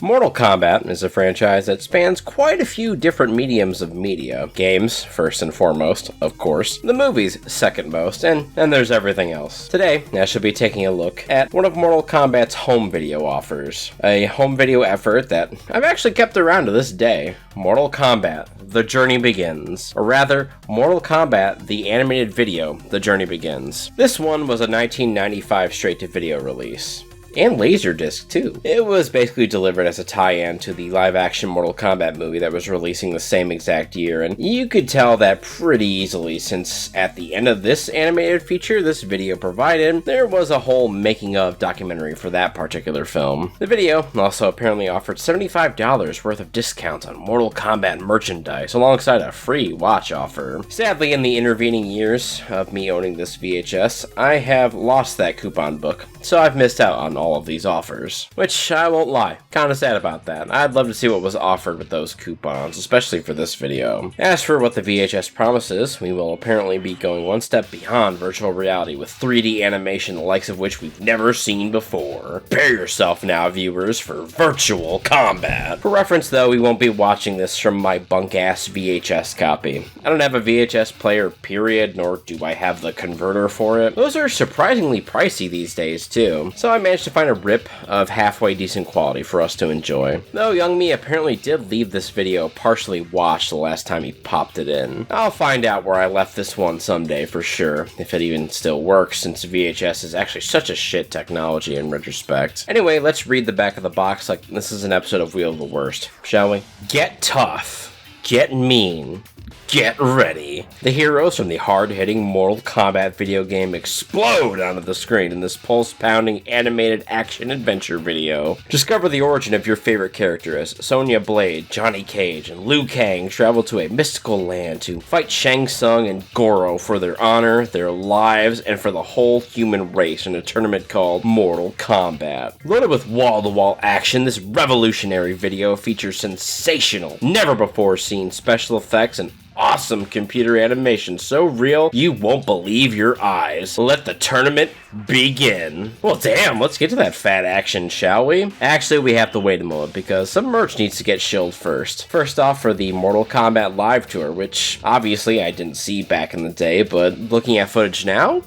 Mortal Kombat is a franchise that spans quite a few different mediums of media. Games, first and foremost, of course. The movies, second most, and there's everything else. Today, I shall be taking a look at one of Mortal Kombat's home video offers. A home video effort that I've actually kept around to this day. Mortal Kombat, The Journey Begins. Or rather, Mortal Kombat, the animated video, The Journey Begins. This one was a 1995 straight-to-video release. And Laserdisc, too. It was basically delivered as a tie-in to the live-action Mortal Kombat movie that was releasing the same exact year, and you could tell that pretty easily since at the end of this animated feature this video provided, there was a whole making-of documentary for that particular film. The video also apparently offered $75 worth of discounts on Mortal Kombat merchandise alongside a free watch offer. Sadly, in the intervening years of me owning this VHS, I have lost that coupon book, so I've missed out on all of these offers. Which, I won't lie, kinda sad about that. I'd love to see what was offered with those coupons, especially for this video. As for what the VHS promises, we will apparently be going one step beyond virtual reality with 3D animation the likes of which we've never seen before. Prepare yourself now, viewers, for virtual combat. For reference though, we won't be watching this from my bunk-ass VHS copy. I don't have a VHS player, period, nor do I have the converter for it. Those are surprisingly pricey these days too, so I managed to find a rip of halfway decent quality for us to enjoy. Though young me apparently did leave this video partially watched the last time he popped it in. I'll find out where I left this one someday for sure, if it even still works, since VHS is actually such a shit technology in retrospect. Anyway, let's read the back of the box like this is an episode of Wheel of the Worst, shall we? Get tough. Get mean. Get ready. The heroes from the hard-hitting Mortal Kombat video game explode onto the screen in this pulse-pounding animated action-adventure video. Discover the origin of your favorite character as Sonya Blade, Johnny Cage, and Liu Kang travel to a mystical land to fight Shang Tsung and Goro for their honor, their lives, and for the whole human race in a tournament called Mortal Kombat. Loaded with wall-to-wall action, this revolutionary video features sensational, never-before-seen special effects and awesome computer animation so real you won't believe your eyes. Let the tournament begin. Well damn, let's get to that fat action, shall we? Actually, we have to wait a moment because some merch needs to get shilled first. First off, for the Mortal Kombat live tour, which obviously I didn't see back in the day, but looking at footage now,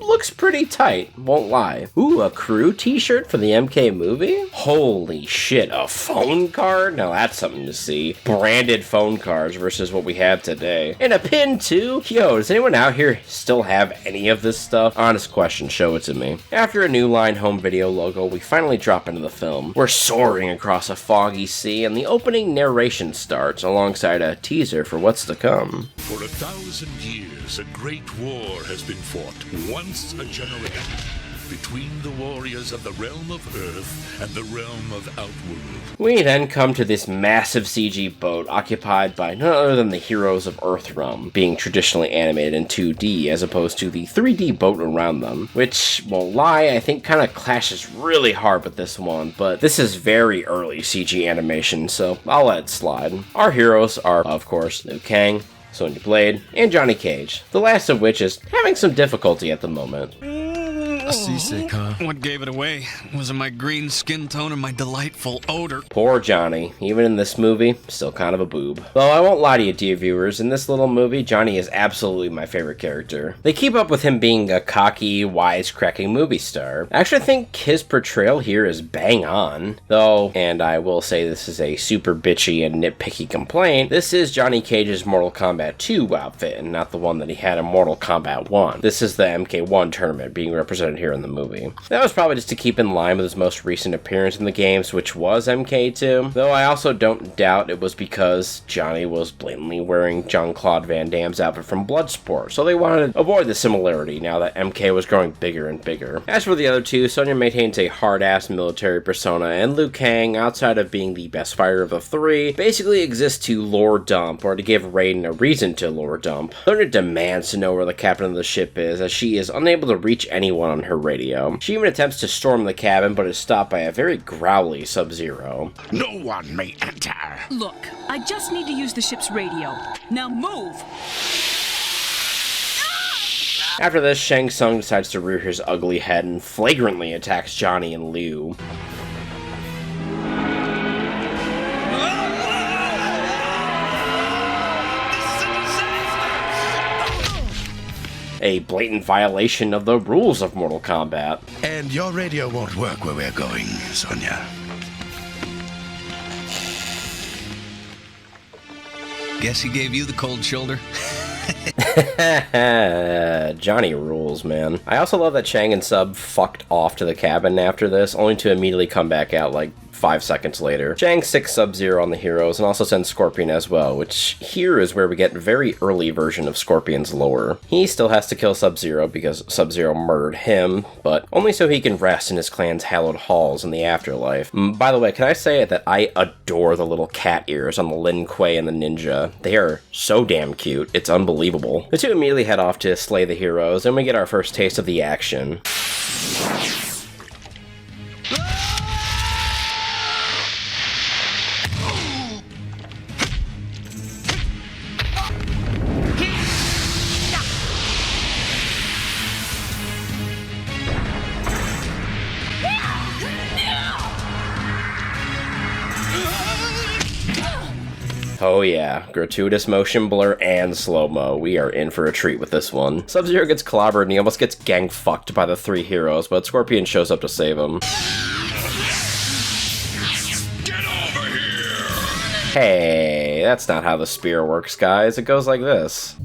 looks pretty tight, won't lie. Ooh, a crew t-shirt for the MK movie? Holy shit, a phone card? Now that's something to see. Branded phone cards versus what we have today. And a pin too? Yo, does anyone out here still have any of this stuff? Honest question, show it to me. After a New Line home video logo, we finally drop into the film. We're soaring across a foggy sea and the opening narration starts alongside a teaser for what's to come. For 1,000 years, a great war has been fought, once a generation, between the warriors of the realm of Earth and the realm of Outworld. We then come to this massive CG boat occupied by none other than the heroes of Earthrealm, being traditionally animated in 2D as opposed to the 3D boat around them, which, won't lie, I think kind of clashes really hard with this one, but this is very early CG animation, so I'll let it slide. Our heroes are, of course, Liu Kang, Sonya Blade, and Johnny Cage, the last of which is having some difficulty at the moment. Seasick, huh? What gave it away? Was it my green skin tone or my delightful odor? Poor Johnny. Even in this movie, still kind of a boob. Though I won't lie to you, dear viewers, in this little movie, Johnny is absolutely my favorite character. They keep up with him being a cocky, wisecracking movie star. I actually think his portrayal here is bang on. Though, and I will say this is a super bitchy and nitpicky complaint, this is Johnny Cage's Mortal Kombat 2 outfit, and not the one that he had in Mortal Kombat 1. This is the MK1 tournament being represented here in the movie. That was probably just to keep in line with his most recent appearance in the games, which was MK2, though I also don't doubt it was because Johnny was blatantly wearing Jean-Claude Van Damme's outfit from Bloodsport, so they wanted to avoid the similarity now that MK was growing bigger and bigger. As for the other two, Sonya maintains a hard-ass military persona, and Liu Kang, outside of being the best fighter of the three, basically exists to lore dump, or to give Raiden a reason to lore dump. Sonya demands to know where the captain of the ship is, as she is unable to reach anyone on her radio. She even attempts to storm the cabin, but is stopped by a very growly Sub-Zero. No one may enter. Look, I just need to use the ship's radio. Now move! After this, Shang Tsung decides to rear his ugly head and flagrantly attacks Johnny and Liu. A blatant violation of the rules of Mortal Kombat. And your radio won't work where we're going, Sonya. Guess he gave you the cold shoulder. Johnny rules, man. I also love that Shang and Sub fucked off to the cabin after this, only to immediately come back out like 5 seconds later. Shang sicks Sub-Zero on the heroes and also sends Scorpion as well, which here is where we get a very early version of Scorpion's lore. He still has to kill Sub-Zero because Sub-Zero murdered him, but only so he can rest in his clan's hallowed halls in the afterlife. By the way, can I say that I adore the little cat ears on the Lin Kuei and the ninja? They are so damn cute, it's unbelievable. The two immediately head off to slay the heroes, and we get our first taste of the action. Oh yeah, gratuitous motion blur and slow-mo. We are in for a treat with this one. Sub-Zero gets clobbered and he almost gets gang-fucked by the three heroes, but Scorpion shows up to save him. Get over here! Hey, that's not how the spear works, guys. It goes like this.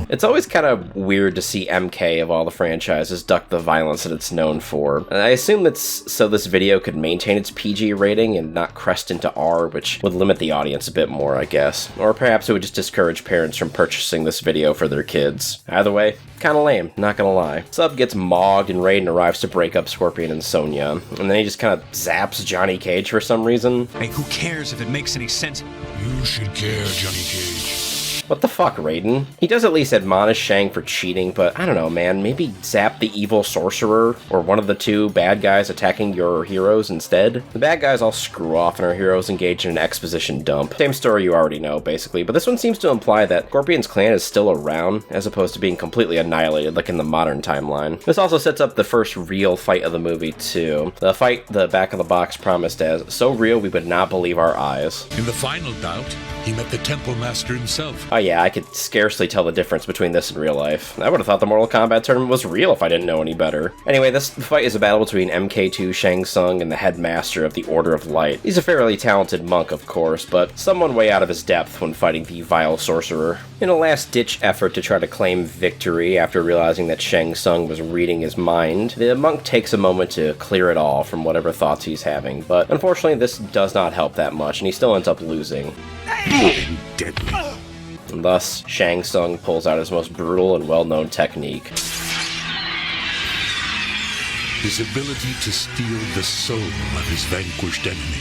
It's always kind of weird to see MK of all the franchises duck the violence that it's known for. And I assume that's so this video could maintain its PG rating and not crest into R, which would limit the audience a bit more, I guess. Or perhaps it would just discourage parents from purchasing this video for their kids. Either way, kinda lame, not gonna lie. Sub gets mogged and Raiden arrives to break up Scorpion and Sonya, and then he just kinda zaps Johnny Cage for some reason. Hey, who cares if it makes any sense? You should care, Johnny Cage. What the fuck, Raiden? He does at least admonish Shang for cheating, but I don't know, man. Maybe zap the evil sorcerer, or one of the two bad guys attacking your heroes instead? The bad guys all screw off and our heroes engage in an exposition dump. Same story you already know, basically, but this one seems to imply that Scorpion's clan is still around, as opposed to being completely annihilated like in the modern timeline. This also sets up the first real fight of the movie, too. The fight the back of the box promised as so real we would not believe our eyes. In the final bout, he met the Temple Master himself. Oh yeah, I could scarcely tell the difference between this and real life. I would have thought the Mortal Kombat tournament was real if I didn't know any better. Anyway, this fight is a battle between MK2 Shang Tsung and the headmaster of the Order of Light. He's a fairly talented monk, of course, but someone way out of his depth when fighting the vile sorcerer. In a last-ditch effort to try to claim victory after realizing that Shang Tsung was reading his mind, the monk takes a moment to clear it all from whatever thoughts he's having, but unfortunately this does not help that much, and he still ends up losing. Deadly. And thus, Shang Tsung pulls out his most brutal and well-known technique. His ability to steal the soul of his vanquished enemy.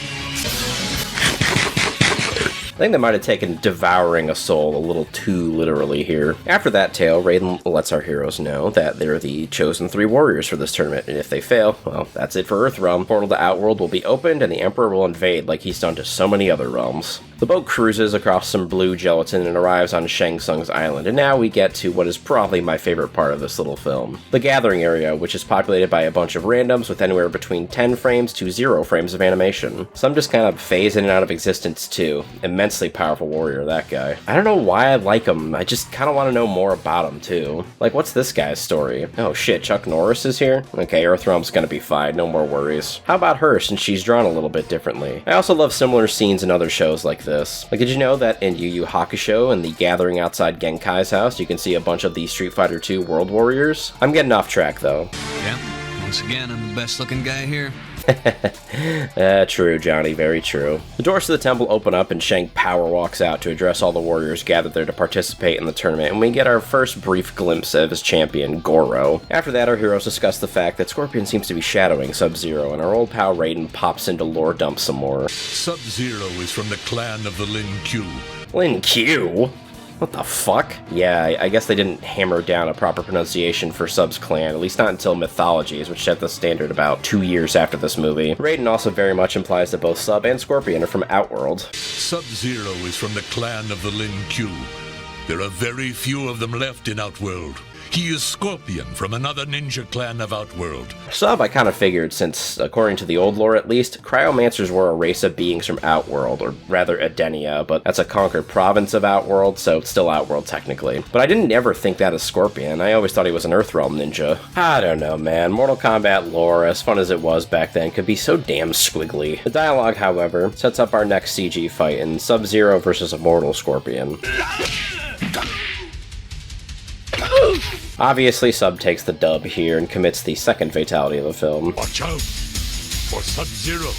I think they might have taken devouring a soul a little too literally here. After that tale, Raiden lets our heroes know that they're the chosen three warriors for this tournament, and if they fail, well, that's it for Earthrealm. Portal to Outworld will be opened, and the Emperor will invade like he's done to so many other realms. The boat cruises across some blue gelatin and arrives on Shang Tsung's island, and now we get to what is probably my favorite part of this little film. The gathering area, which is populated by a bunch of randoms with anywhere between 10 frames to 0 frames of animation. Some just kind of phase in and out of existence too. Immensely powerful warrior, that guy. I don't know why I like him, I just kind of want to know more about him too. Like, what's this guy's story? Oh shit, Chuck Norris is here? Okay, Earthrealm's gonna be fine, no more worries. How about her, since she's drawn a little bit differently? I also love similar scenes in other shows like this. Like, did you know that in Yu Yu Hakusho and the gathering outside Genkai's house, you can see a bunch of the Street Fighter II World Warriors? I'm getting off track, though. Yeah, once again, I'm the best looking guy here. True, Johnny, very true. The doors to the temple open up and Shang power walks out to address all the warriors gathered there to participate in the tournament, and we get our first brief glimpse of his champion, Goro. After that, our heroes discuss the fact that Scorpion seems to be shadowing Sub-Zero, and our old pal Raiden pops into lore dump some more. Sub-Zero is from the clan of the Lin Q. Lin Q? What the fuck? Yeah, I guess they didn't hammer down a proper pronunciation for Sub's clan, at least not until Mythologies, which set the standard about 2 years after this movie. Raiden also very much implies that both Sub and Scorpion are from Outworld. Sub-Zero is from the clan of the Lin Q. There are very few of them left in Outworld. He is Scorpion from another ninja clan of Outworld. Sub, I kind of figured, since, according to the old lore at least, Cryomancers were a race of beings from Outworld, or rather Edenia, but that's a conquered province of Outworld, so it's still Outworld technically. But I didn't ever think that of Scorpion. I always thought he was an Earthrealm ninja. I don't know, man. Mortal Kombat lore, as fun as it was back then, could be so damn squiggly. The dialogue, however, sets up our next CG fight in Sub-Zero versus Immortal Scorpion. Obviously, Sub takes the dub here and commits the second fatality of the film. Watch out for Sub-Zero.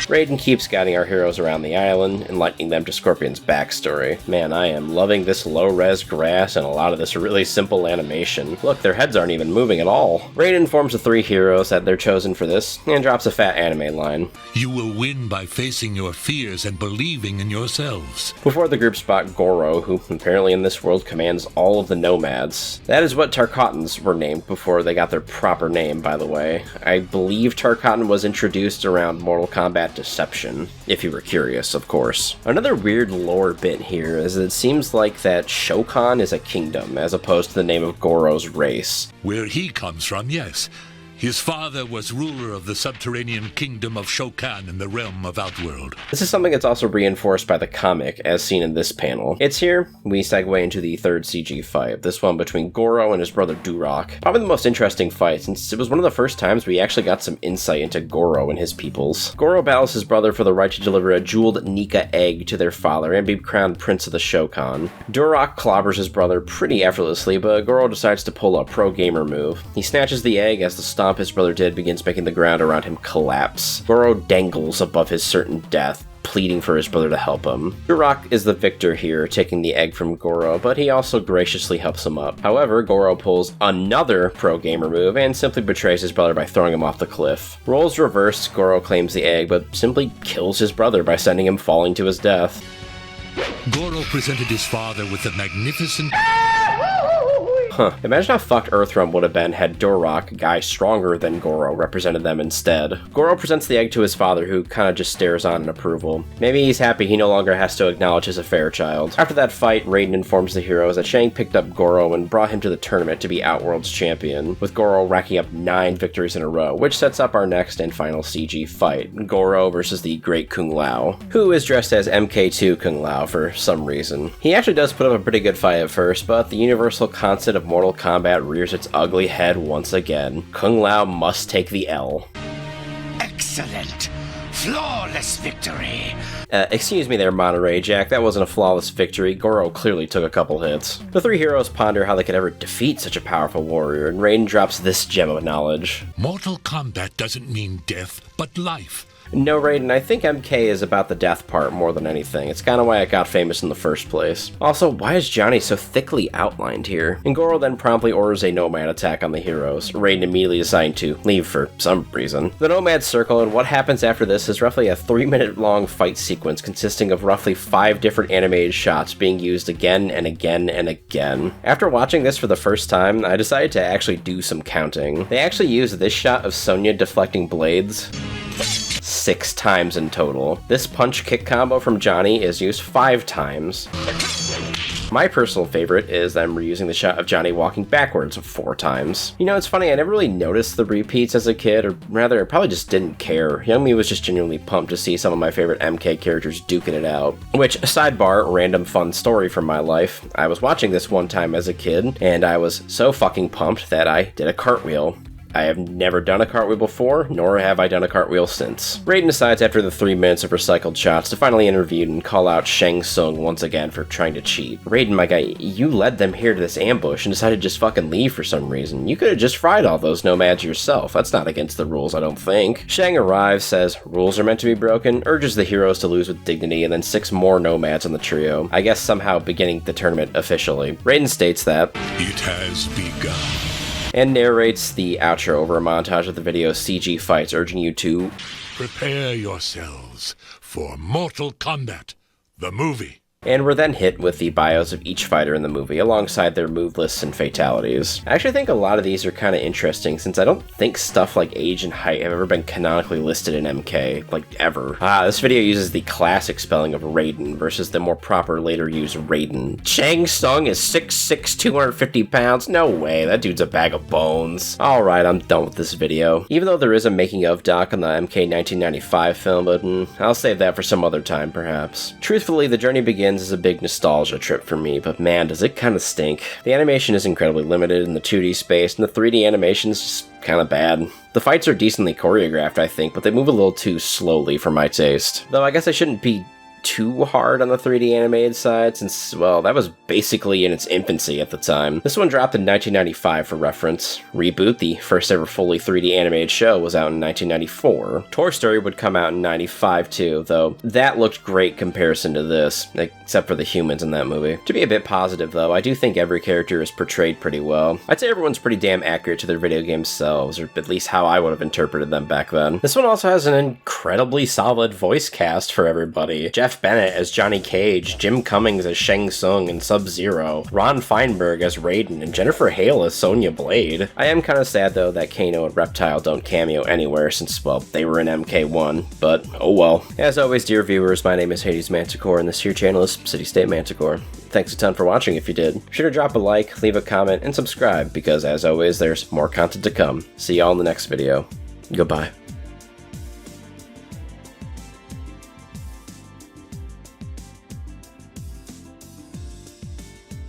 Raiden keeps guiding our heroes around the island, enlightening them to Scorpion's backstory. Man, I am loving this low-res grass and a lot of this really simple animation. Look, their heads aren't even moving at all. Raiden informs the three heroes that they're chosen for this, and drops a fat anime line. You will win by facing your fears and believing in yourselves. Before the group spot Goro, who apparently in this world commands all of the nomads. That is what Tarkatans were named before they got their proper name, by the way. I believe Tarkatan was introduced around Mortal Kombat Deception, if you were curious, of course. Another weird lore bit here is that it seems like that Shokan is a kingdom, as opposed to the name of Goro's race. Where he comes from, yes. His father was ruler of the subterranean kingdom of Shokan in the realm of Outworld. This is something that's also reinforced by the comic, as seen in this panel. It's here, we segue into the third CG fight, this one between Goro and his brother Duroc. Probably the most interesting fight, since it was one of the first times we actually got some insight into Goro and his peoples. Goro battles his brother for the right to deliver a jeweled Nika egg to their father and be crowned Prince of the Shokan. Duroc clobbers his brother pretty effortlessly, but Goro decides to pull a pro gamer move. He snatches the egg as the stomp his brother did begins making the ground around him collapse. Goro dangles above his certain death, pleading for his brother to help him. Duroc is the victor here, taking the egg from Goro, but he also graciously helps him up. However, Goro pulls another pro gamer move and simply betrays his brother by throwing him off the cliff. Roles reversed, Goro claims the egg, but simply kills his brother by sending him falling to his death. Goro presented his father with a magnificent... Imagine how fucked Earthrealm would have been had Duroc, a guy stronger than Goro, represented them instead. Goro presents the egg to his father, who kinda just stares on in approval. Maybe he's happy he no longer has to acknowledge his affair child. After that fight, Raiden informs the heroes that Shang picked up Goro and brought him to the tournament to be Outworld's champion, with Goro racking up 9 victories in a row, which sets up our next and final CG fight, Goro versus the Great Kung Lao, who is dressed as MK2 Kung Lao for some reason. He actually does put up a pretty good fight at first, but the universal constant of Mortal Kombat rears its ugly head once again. Kung Lao must take the L. Excellent. Flawless victory. Excuse me there, Monterey Jack, that wasn't a flawless victory. Goro clearly took a couple hits. The three heroes ponder how they could ever defeat such a powerful warrior, and Raiden drops this gem of knowledge. Mortal Kombat doesn't mean death, but life. No, Raiden, I think MK is about the death part more than anything. It's kinda why it got famous in the first place. Also, why is Johnny so thickly outlined here? And Goro then promptly orders a nomad attack on the heroes. Raiden immediately deciding to leave for some reason. The nomads circle, and what happens after this is roughly a 3-minute long fight sequence consisting of roughly 5 different animated shots being used again and again and again. After watching this for the first time, I decided to actually do some counting. They actually used this shot of Sonya deflecting blades 6 times in total. This punch-kick combo from Johnny is used 5 times. My personal favorite is them reusing the shot of Johnny walking backwards 4 times. You know, it's funny, I never really noticed the repeats as a kid, or rather, I probably just didn't care. Young me was just genuinely pumped to see some of my favorite MK characters duking it out. Which, sidebar, random fun story from my life. I was watching this one time as a kid, and I was so fucking pumped that I did a cartwheel. I have never done a cartwheel before, nor have I done a cartwheel since. Raiden decides after the 3 minutes of recycled shots to finally intervene and call out Shang Tsung once again for trying to cheat. Raiden, my guy, you led them here to this ambush and decided to just fucking leave for some reason. You could have just fried all those nomads yourself. That's not against the rules, I don't think. Shang arrives, says rules are meant to be broken, urges the heroes to lose with dignity, and then 6 more nomads on the trio. I guess somehow beginning the tournament officially. Raiden states that It has begun. And narrates the outro over a montage of the video's CG fights, urging you to Prepare yourselves for Mortal Kombat, the movie. and we're then hit with the bios of each fighter in the movie, alongside their move lists and fatalities. I actually think a lot of these are kind of interesting, since I don't think stuff like age and height have ever been canonically listed in MK, like ever. This video uses the classic spelling of Raiden versus the more proper later used Raiden. Shang Tsung is 6'6", 250 pounds? No way, that dude's a bag of bones. Alright, I'm done with this video. Even though there is a making of doc on the MK 1995 film, but I'll save that for some other time, perhaps. Truthfully, The Journey Begins is a big nostalgia trip for me, but man, does it kind of stink. The animation is incredibly limited in the 2D space, and the 3D animation is just kind of bad. The fights are decently choreographed, I think, but they move a little too slowly for my taste. Though I guess I shouldn't be too hard on the 3D animated side, since, well, that was basically in its infancy at the time. This one dropped in 1995 for reference. Reboot, the first ever fully 3D animated show, was out in 1994. Toy Story would come out in 95 too, though that looked great comparison to this, except for the humans in that movie. To be a bit positive though, I do think every character is portrayed pretty well. I'd say everyone's pretty damn accurate to their video game selves, or at least how I would have interpreted them back then. This one also has an incredibly solid voice cast for everybody. Jeff Bennett as Johnny Cage, Jim Cummings as Shang Tsung and Sub-Zero, Ron Feinberg as Raiden, and Jennifer Hale as Sonya Blade. I am kind of sad though that Kano and Reptile don't cameo anywhere since, well, they were in MK1, but oh well. As always, dear viewers, my name is HadesManticore and this here channel is CityStateManticore. Thanks a ton for watching if you did. Be sure to drop a like, leave a comment, and subscribe because as always, there's more content to come. See y'all in the next video. Goodbye.